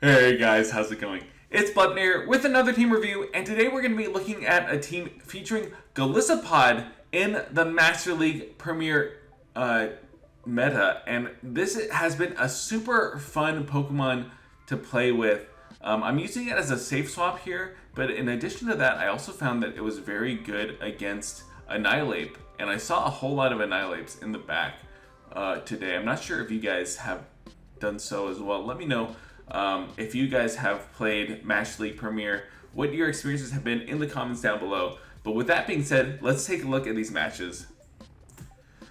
Hey guys, how's it going? It's Button here with another team review, and today we're going to be looking at a team featuring GOLISOPOD in the Master League Premier meta, and this has been a super fun Pokemon to play with. I'm using it as a safe swap here, but in addition to that, I also found that it was very good against Annihilape, and I saw a whole lot of Annihilapes in the back today. I'm not sure if you guys have done so as well. Let me know. If you guys have played Master League Premier, what your experiences have been in the comments down below. But with that being said, let's take a look at these matches.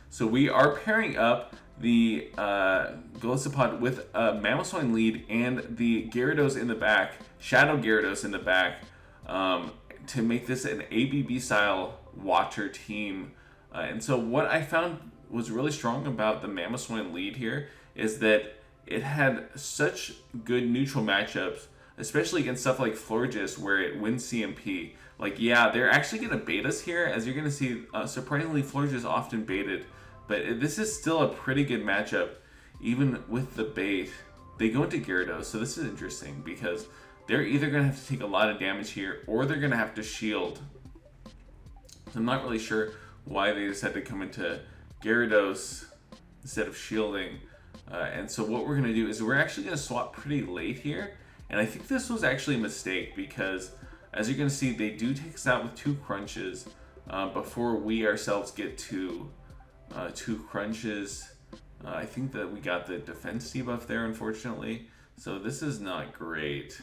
So we are pairing up the GOLISOPOD with a Mamoswine lead and the Gyarados in the back, Shadow Gyarados in the back, to make this an ABB style Water team. And so what I found was really strong about the Mamoswine lead here is that it had such good neutral matchups, especially against stuff like Florges, where it wins CMP. Like, yeah, they're actually going to bait us here, as you're going to see. Surprisingly, Florges is often baited, but this is still a pretty good matchup, even with the bait. They go into Gyarados, so this is interesting, because they're either going to have to take a lot of damage here, or they're going to have to shield. So I'm not really sure why they decided to come into Gyarados instead of shielding. And so what we're going to do is we're actually going to swap pretty late here. And I think this was actually a mistake because, as you're going to see, they do take us out with 2 crunches before we ourselves get to 2 crunches. I think that we got the defense debuff there, unfortunately. So this is not great.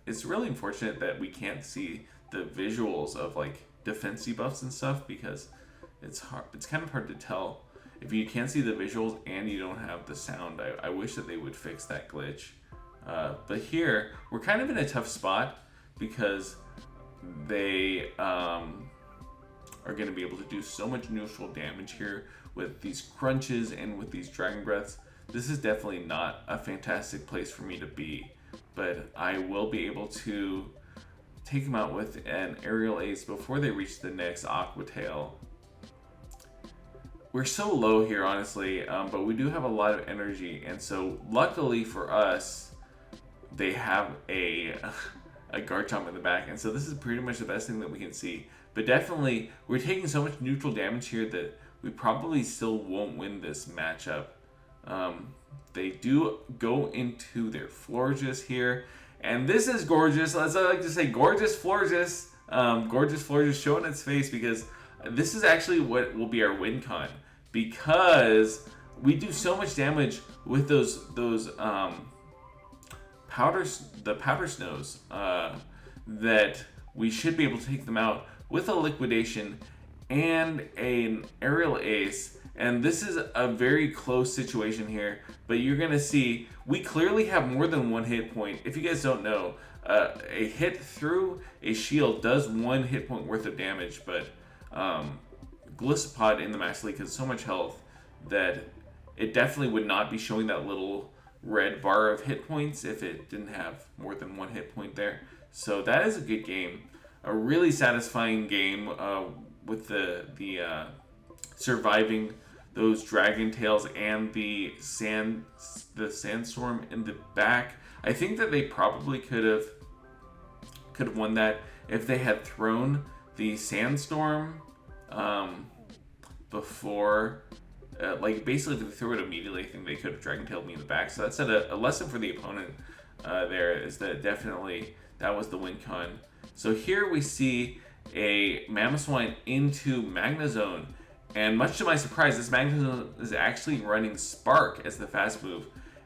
It's really unfortunate that we can't see the visuals of like defense debuffs and stuff, because it's hard. It's kind of hard to tell. If you can't see the visuals and you don't have the sound, I wish that they would fix that glitch. But here, we're kind of in a tough spot because they are going to be able to do so much neutral damage here with these crunches and with these Dragon Breaths. This is definitely not a fantastic place for me to be, but I will be able to take them out with an Aerial Ace before they reach the next Aqua Tail. We're so low here, honestly, but we do have a lot of energy, and so luckily for us, they have a Garchomp in the back, and so this is pretty much the best thing that we can see. But definitely, we're taking so much neutral damage here that we probably still won't win this matchup. They do go into their Florges here, and this is gorgeous. As I like to say, gorgeous Florges. Gorgeous Florges showing its face, because this is actually what will be our win con, because we do so much damage with those powder snows that we should be able to take them out with a liquidation and an Aerial Ace. And this is a very close situation here, but you're gonna see we clearly have more than 1 hit point. If you guys don't know, a hit through a shield does 1 hit point worth of damage, but GOLISOPOD in the Master League has so much health that it definitely would not be showing that little red bar of hit points if it didn't have more than 1 hit point there. So that is a good game, a really satisfying game with the surviving those Dragon Tails and the Sandstorm in the back. I think that they probably could have won that if they had thrown the Sandstorm before, like basically if they threw it immediately, I think they could have Dragon Tailed me in the back. So that's a lesson for the opponent there, is that definitely that was the win con. So here we see a Mamoswine into Magnezone, and much to my surprise, this Magnezone is actually running Spark as the fast move.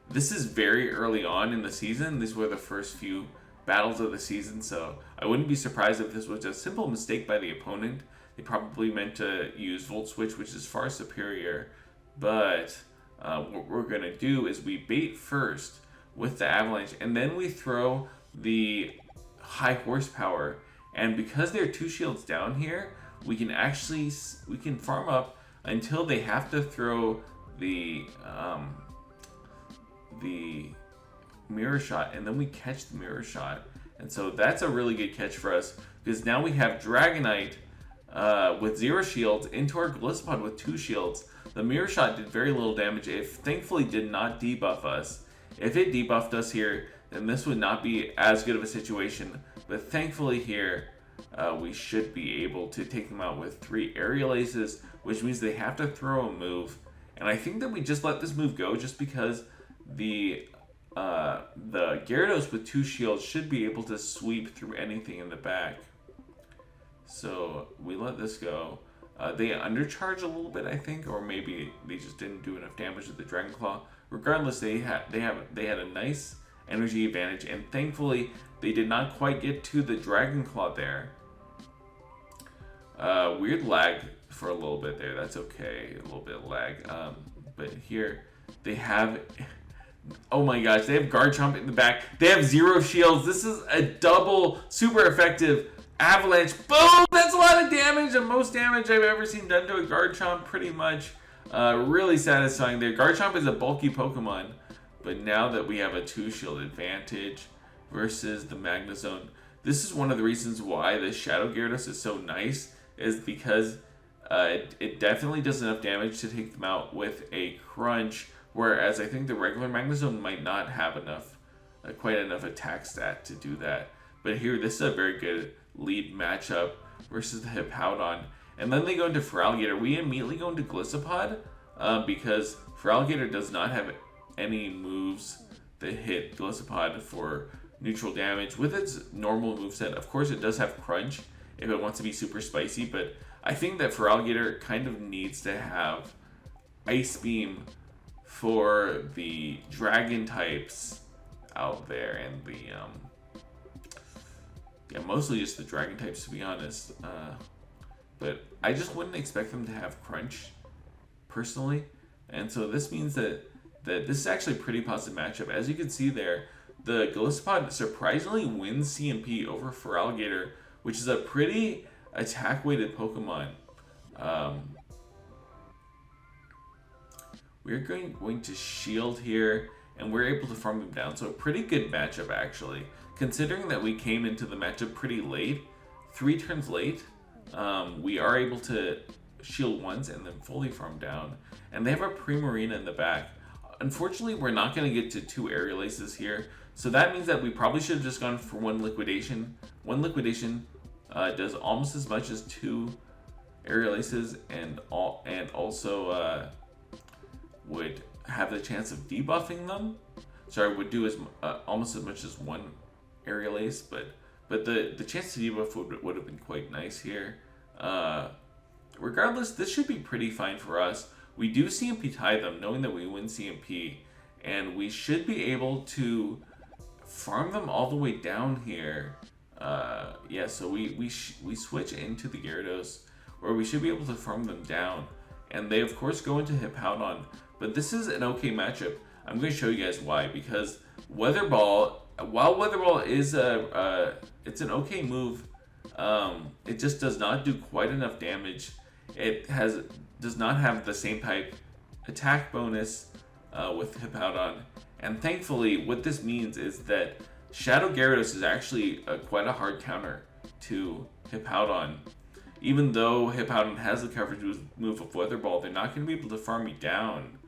This is very early on in the season. These were the first few battles of the season, so I wouldn't be surprised if this was a simple mistake by the opponent. They probably meant to use Volt Switch, which is far superior, but what we're going to do is we bait first with the Avalanche, and then we throw the high horsepower. And because they're 2 shields down here, we can farm up until they have to throw the Mirror Shot, and then we catch the Mirror Shot. And so that's a really good catch for us, because now we have Dragonite with 0 shields into our GOLISOPOD with 2 shields. The Mirror Shot did very little damage. It thankfully did not debuff us, If it debuffed us here, then this would not be as good of a situation. But thankfully here, we should be able to take them out with 3 Aerial Aces, which means they have to throw a move. And I think that we just let this move go just because the Gyarados with 2 shields should be able to sweep through anything in the back. So we let this go. They undercharge a little bit, I think, or maybe they just didn't do enough damage with the Dragon Claw. Regardless, they had a nice energy advantage, and thankfully they did not quite get to the Dragon Claw there. Weird lag for a little bit there. That's okay, a little bit of lag. But here they have. Oh my gosh, they have Garchomp in the back. They have 0 shields. This is a double super effective Avalanche. Boom! That's a lot of damage. The most damage I've ever seen done to a Garchomp, pretty much. Really satisfying there. Garchomp is a bulky Pokemon, but now that we have a 2 shield advantage versus the Magnezone, this is one of the reasons why the Shadow Gyarados is so nice, is because it definitely does enough damage to take them out with a crunch, whereas I think the regular Magnezone might not have enough, quite enough attack stat to do that. But here, this is a very good lead matchup versus the Hippowdon. And then they go into Feraligatr. We immediately go into Golisopod because Feraligatr does not have any moves that hit Golisopod for neutral damage with its normal moveset. Of course, it does have Crunch if it wants to be super spicy, but I think that Feraligatr kind of needs to have Ice Beam for the Dragon types out there, and the mostly just the Dragon types, to be honest. But I just wouldn't expect them to have Crunch, personally. And so this means that this is actually a pretty positive matchup. As you can see there, the Golisopod surprisingly wins CMP over Feraligatr, which is a pretty attack-weighted Pokemon. We're going to shield here, and we're able to farm them down. So a pretty good matchup, actually. Considering that we came into the matchup pretty late, 3 turns late, we are able to shield once and then fully farm down. And they have a Primarina in the back. Unfortunately, we're not going to get to 2 Aerial Aces here. So that means that we probably should have just gone for 1 Liquidation. 1 Liquidation does almost as much as 2 Aerial Aces, and also would have the chance of debuffing them. Sorry, would do almost as much as 1 Aerial Ace, but the chance to debuff would have been quite nice here. Regardless, this should be pretty fine for us. We do CMP tie them, knowing that we win CMP, and we should be able to farm them all the way down here. Yeah, so we switch into the Gyarados, where we should be able to farm them down, and they of course go into Hippowdon. But this is an okay matchup. I'm going to show you guys why, because Weather Ball, while Weather Ball is it's an okay move, it just does not do quite enough damage. It does not have the same type attack bonus with Hippowdon, and thankfully what this means is that Shadow Gyarados is actually quite a hard counter to Hippowdon. Even though Hippowdon has the coverage move of Weather Ball, they're not going to be able to farm me down,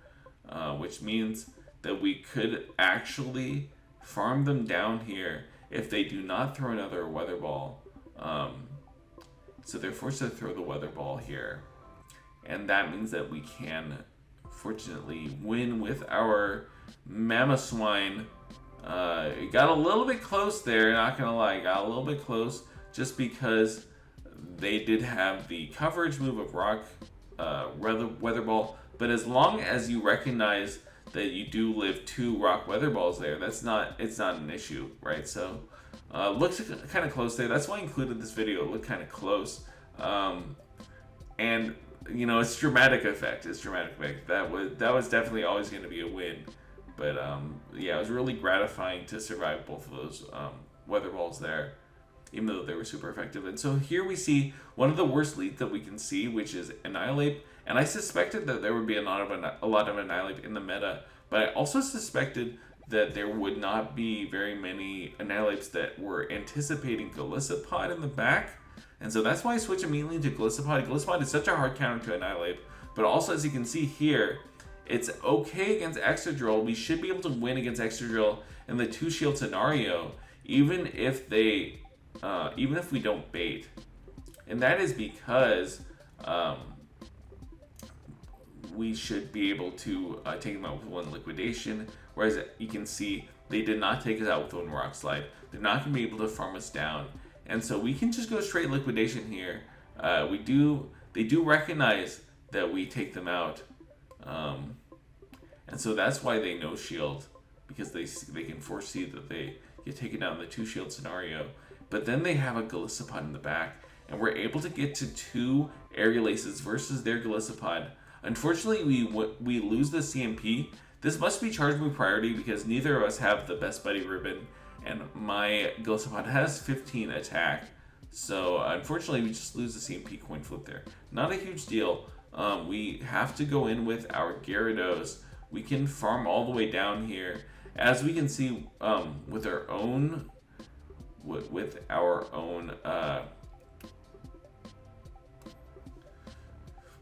which means that we could actually farm them down here if they do not throw another Weather Ball. So they're forced to throw the Weather Ball here. And that means that we can, fortunately, win with our Mamoswine. It got a little bit close there, not gonna lie. Got a little bit close just because they did have the coverage move of Rock Weather Ball. But as long as you recognize that you do live 2 Rock Weather Balls there, it's not an issue, right? So looks kind of close there. That's why I included this video. It looked kind of close, and you know, it's dramatic effect. That was definitely always going to be a win. But yeah, it was really gratifying to survive both of those Weather Balls there, even though they were super effective. And so here we see one of the worst leads that we can see, which is Annihilape. And I suspected that there would be a lot of Annihilape in the meta, but I also suspected that there would not be very many Annihilapes that were anticipating Golisopod in the back. And so that's why I switched immediately to Golisopod. Golisopod is such a hard counter to Annihilape, but also, as you can see here, It's okay against Excadrill. We should be able to win against Excadrill in the 2-shield scenario, even if we don't bait. And that is because we should be able to take them out with one liquidation. Whereas you can see they did not take us out with one rock slide. They're not going to be able to farm us down. And so we can just go straight liquidation here. They do recognize that we take them out. And so that's why they no shield, because they can foresee that they get taken out in the 2-shield scenario. But then they have a Golisopod in the back, and we're able to get to 2 Aerial Aces versus their Golisopod. Unfortunately, we lose the CMP. This must be charged with priority because neither of us have the best buddy ribbon, and my Golisopod has 15 attack. So unfortunately, we just lose the CMP coin flip there. Not a huge deal. We have to go in with our Gyarados. We can farm all the way down here. As we can see, with our own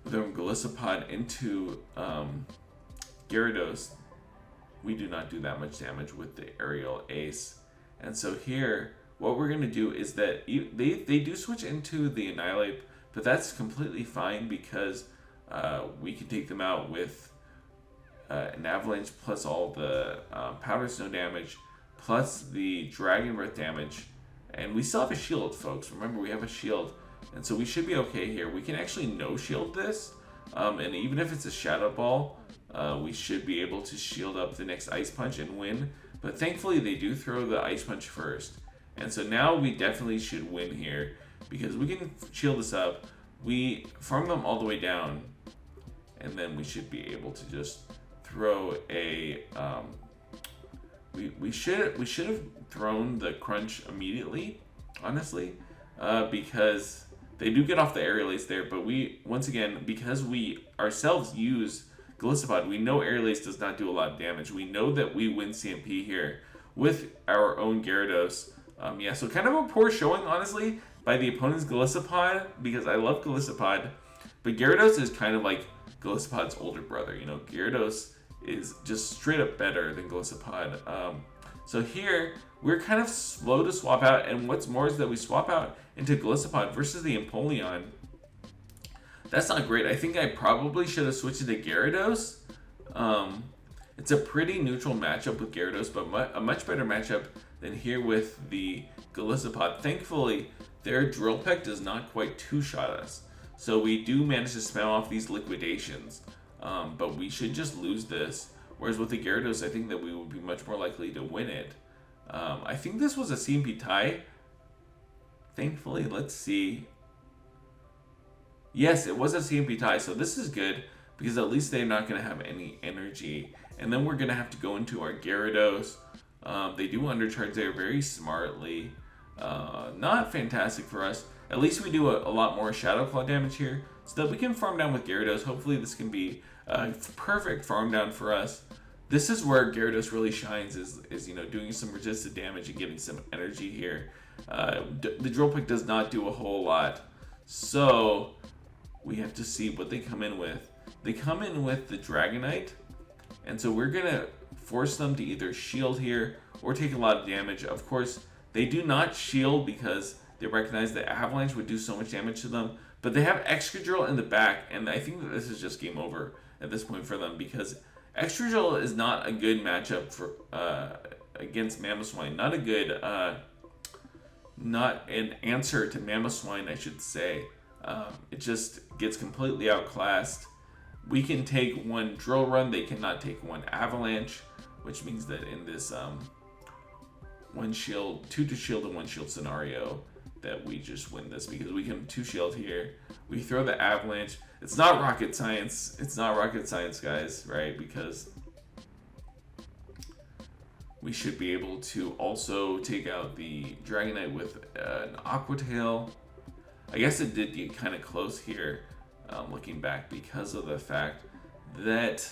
Golisopod into Gyarados, we do not do that much damage with the Aerial Ace. And so here, what we're going to do is that they do switch into the Annihilape, but that's completely fine because we can take them out with an Avalanche plus all the Powder Snow damage, plus the Dragon Breath damage. And we still have a shield, folks. Remember, we have a shield. And so we should be okay here. We can actually no-shield this. And even if it's a Shadow Ball, we should be able to shield up the next Ice Punch and win. But thankfully, they do throw the Ice Punch first. And so now we definitely should win here, because we can shield this up. We farm them all the way down. And then we should be able to just throw a... We should have thrown the Crunch immediately, honestly, because they do get off the Aerial Ace there. But we, once again, because we ourselves use Golisopod, we know Aerial Ace does not do a lot of damage. We know that we win CMP here with our own Gyarados. Yeah, so kind of a poor showing, honestly, by the opponent's Golisopod, because I love Golisopod, but Gyarados is kind of like Golisopod's older brother. You know, Gyarados is just straight up better than Golisopod. So here, we're kind of slow to swap out, and what's more is that we swap out into Golisopod versus the Empoleon. That's not great. I think I probably should have switched to Gyarados. It's a pretty neutral matchup with Gyarados, but a much better matchup than here with the Golisopod. Thankfully, their Drill Peck does not quite two-shot us. So we do manage to spam off these liquidations. But we should just lose this. Whereas with the Gyarados, I think that we would be much more likely to win it. I think this was a CMP tie. Thankfully, let's see. Yes, it was a CMP tie, so this is good, because at least they're not going to have any energy. And then we're going to have to go into our Gyarados. They do undercharge there very smartly. Not fantastic for us. At least we do a lot more Shadow Claw damage here, so that we can farm down with Gyarados. Hopefully this can be a perfect farm down for us. This is where Gyarados really shines, is you know, doing some resisted damage and getting some energy here. The Drill Pick does not do a whole lot, so we have to see what they come in with. They come in with the Dragonite, and so we're gonna force them to either shield here or take a lot of damage. Of course, they do not shield because they recognize that Avalanche would do so much damage to them, but they have Excadrill in the back, and I think that this is just game over at this point for them, because Excadrill is not a good matchup for against Mamoswine. Not a good, not an answer to Mamoswine, I should say. It just gets completely outclassed. We can take one Drill Run, they cannot take one Avalanche, which means that in this one shield, two to shield and one shield scenario, that we just win this, because we can two shield here. We throw the Avalanche. It's not rocket science. It's not rocket science, guys, right? Because we should be able to also take out the Dragonite with an Aqua Tail. I guess it did get kind of close here, looking back, because of the fact that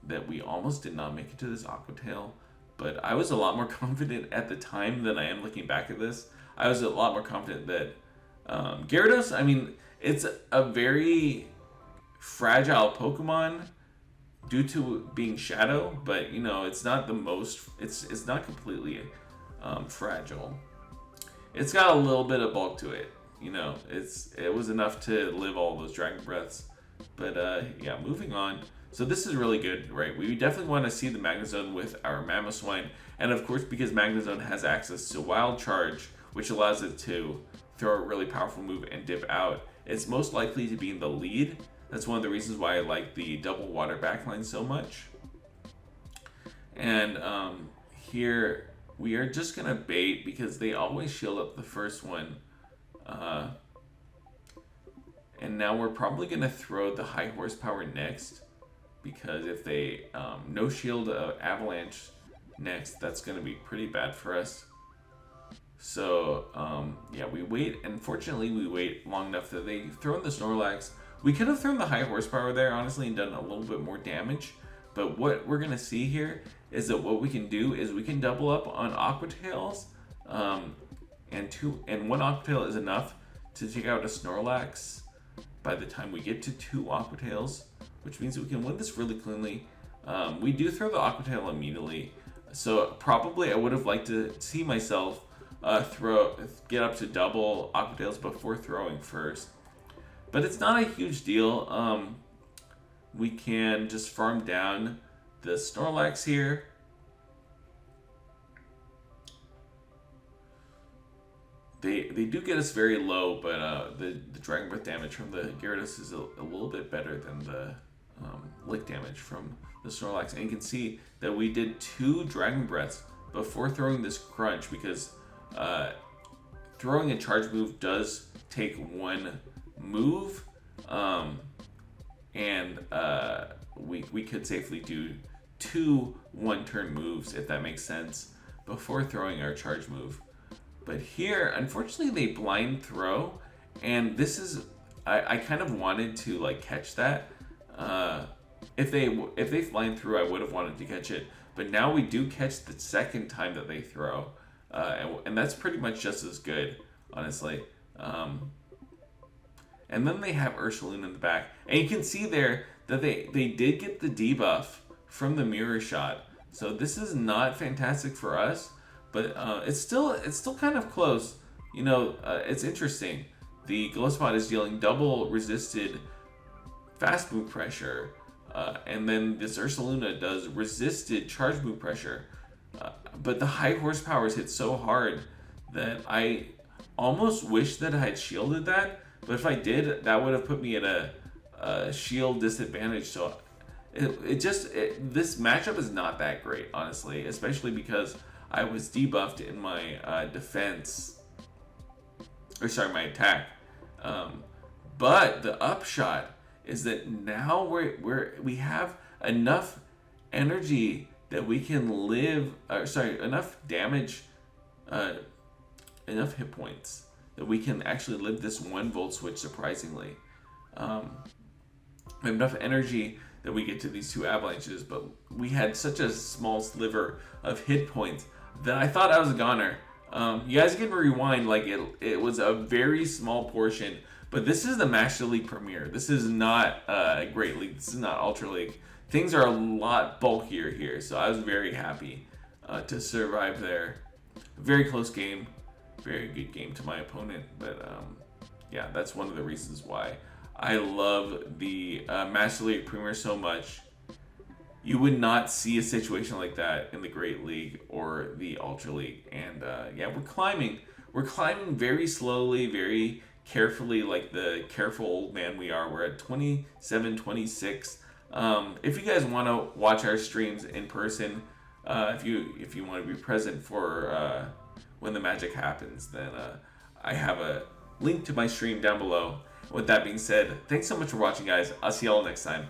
that we almost did not make it to this Aqua Tail. But I was a lot more confident at the time than I am looking back at this. I was a lot more confident that Gyarados, I mean, It's a very fragile Pokemon due to being Shadow, but you know, it's not the most. It's not completely fragile. It's got a little bit of bulk to it. You know, it was enough to live all those Dragon Breaths. But yeah, moving on. So this is really good, right? We definitely want to see the Magnezone with our Mamoswine, and of course, because Magnezone has access to Wild Charge, which allows it to throw a really powerful move and dip out, it's most likely to be in the lead. That's one of the reasons why I like the double water backline so much. And here we are just gonna bait because they always shield up the first one. And now we're probably gonna throw the high horsepower next, because if they no shield avalanche next, that's gonna be pretty bad for us. So yeah, we wait. Unfortunately, we wait long enough that they throw in the Snorlax. We could have thrown the high horsepower there, honestly, and done a little bit more damage. But what we're gonna see here is that what we can do is we can double up on Aqua Tails, and one Aqua Tail is enough to take out a Snorlax by the time we get to 2 Aqua Tails, which means we can win this really cleanly. We do throw the Aqua Tail immediately, so probably I would have liked to see myself get up to double Aqua Tails before throwing first. But it's not a huge deal. We can just farm down the Snorlax here. They do get us very low, but the Dragon Breath damage from the Gyarados is a little bit better than the Lick damage from the Snorlax. And you can see that we did 2 Dragon Breaths before throwing this Crunch, because throwing a charge move does take 1 move, and we could safely do 2 one-turn moves, if that makes sense, before throwing our charge move. But here, unfortunately, they blind throw, and this is I kind of wanted to like catch that. If they blind through, I would have wanted to catch it. But now we do catch the second time that they throw, and that's pretty much just as good, honestly. And then they have Ursaluna in the back, and you can see there that they did get the debuff from the Mirror Shot. So this is not fantastic for us, but it's still kind of close. You know, it's interesting. The GOLISOPOD is dealing double resisted fast move pressure, and then this Ursaluna does resisted charge move pressure. But the high horsepower is hit so hard that I almost wish that I had shielded that. But if I did, that would have put me at a shield disadvantage. So this matchup is not that great, honestly, especially because I was debuffed in my defense, or sorry, my attack. But the upshot is that now we have enough energy that we can live. Enough damage, enough hit points that we can actually live this 1 volt switch. Surprisingly, we have enough energy that we get to these 2 avalanches, but we had such a small sliver of hit points that I thought I was a goner. You guys can rewind, like it was a very small portion, but this is the Master League Premier. This is not a Great League. This is not Ultra League. Things are a lot bulkier here, so I was very happy to survive there. Very close game, very good game to my opponent, but yeah, that's one of the reasons why I love the Master League Premier so much. You would not see a situation like that in the Great League or the Ultra League. And yeah, we're climbing very slowly, very carefully, like the careful old man we are. We're at 27, 26. If you guys want to watch our streams in person, if you want to be present for when the magic happens, then I have a link to my stream down below. With that being said, thanks so much for watching, guys. I'll see y'all next time.